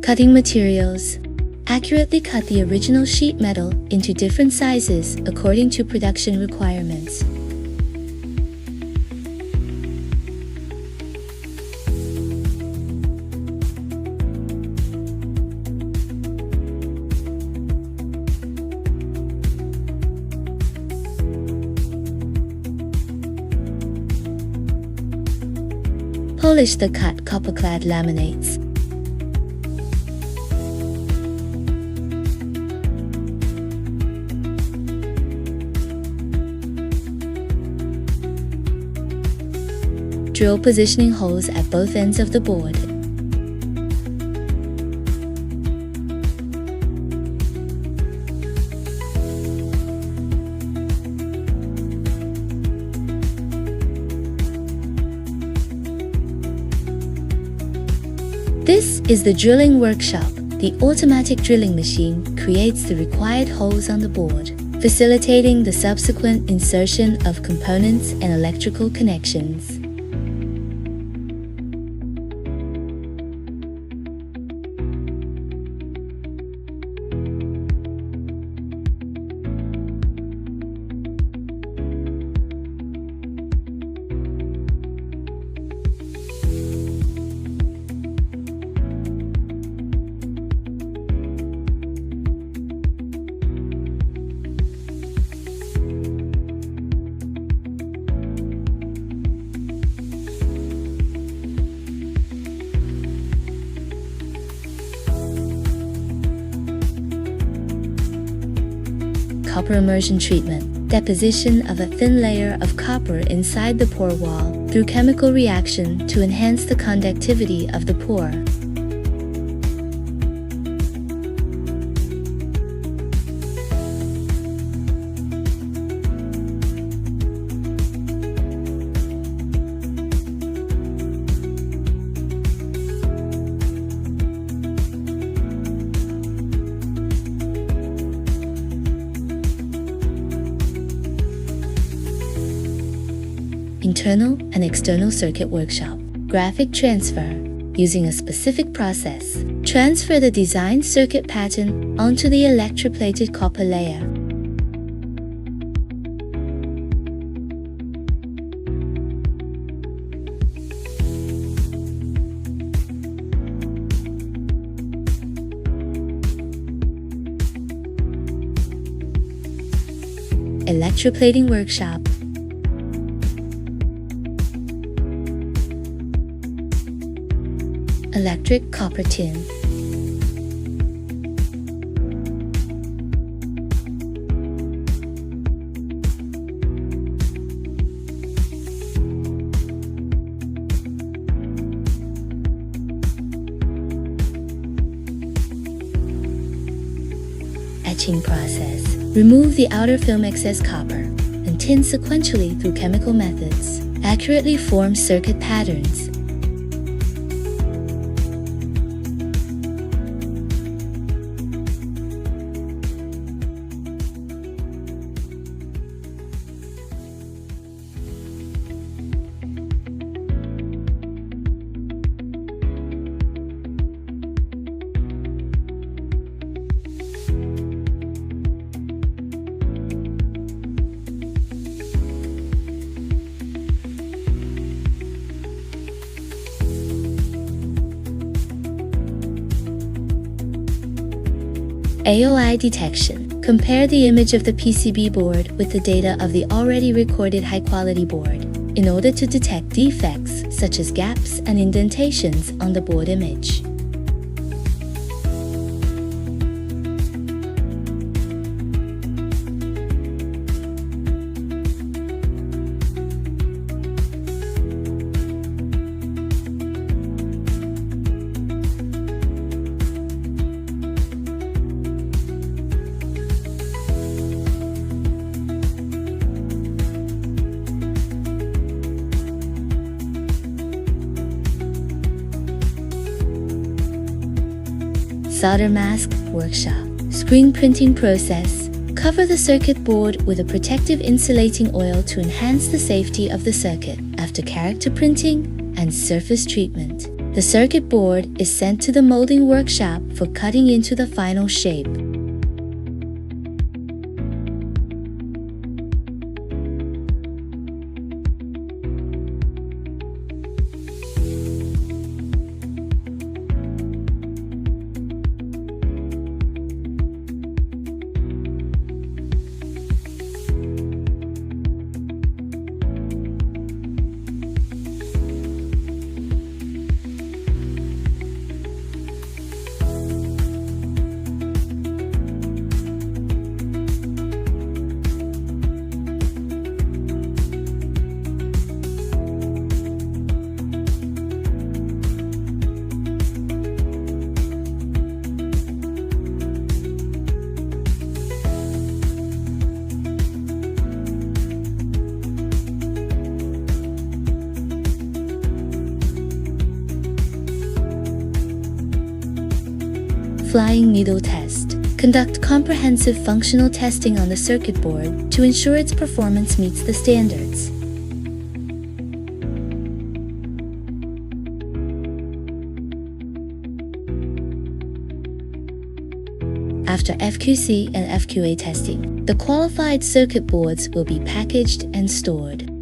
Cutting materials. Accurately cut the original sheet metal into different sizes according to production requirements. Polish the cut copper-clad laminates. Drill positioning holes at both ends of the board. This is the drilling workshop. The automatic drilling machine creates the required holes on the board, facilitating the subsequent insertion of components and electrical connections. Copper immersion treatment. Deposition of a thin layer of copper inside the pore wall through chemical reaction to enhance the conductivity of the pore. Internal and external circuit workshop. Graphic transfer. Using a specific process, transfer the designed circuit pattern onto the electroplated copper layer. Electroplating workshop. Electric copper tin. Etching process. Remove the outer film excess copper and tin sequentially through chemical methods. Accurately form circuit patterns. AOI detection. Compare the image of the PCB board with the data of the already recorded high-quality board in order to detect defects such as gaps and indentations on the board image. Solder mask workshop. Screen printing process. Cover the circuit board with a protective insulating oil to enhance the safety of the circuit after character printing and surface treatment. The circuit board is sent to the molding workshop for cutting into the final shape. Flying needle test. Conduct comprehensive functional testing on the circuit board to ensure its performance meets the standards. After FQC and FQA testing, the qualified circuit boards will be packaged and stored.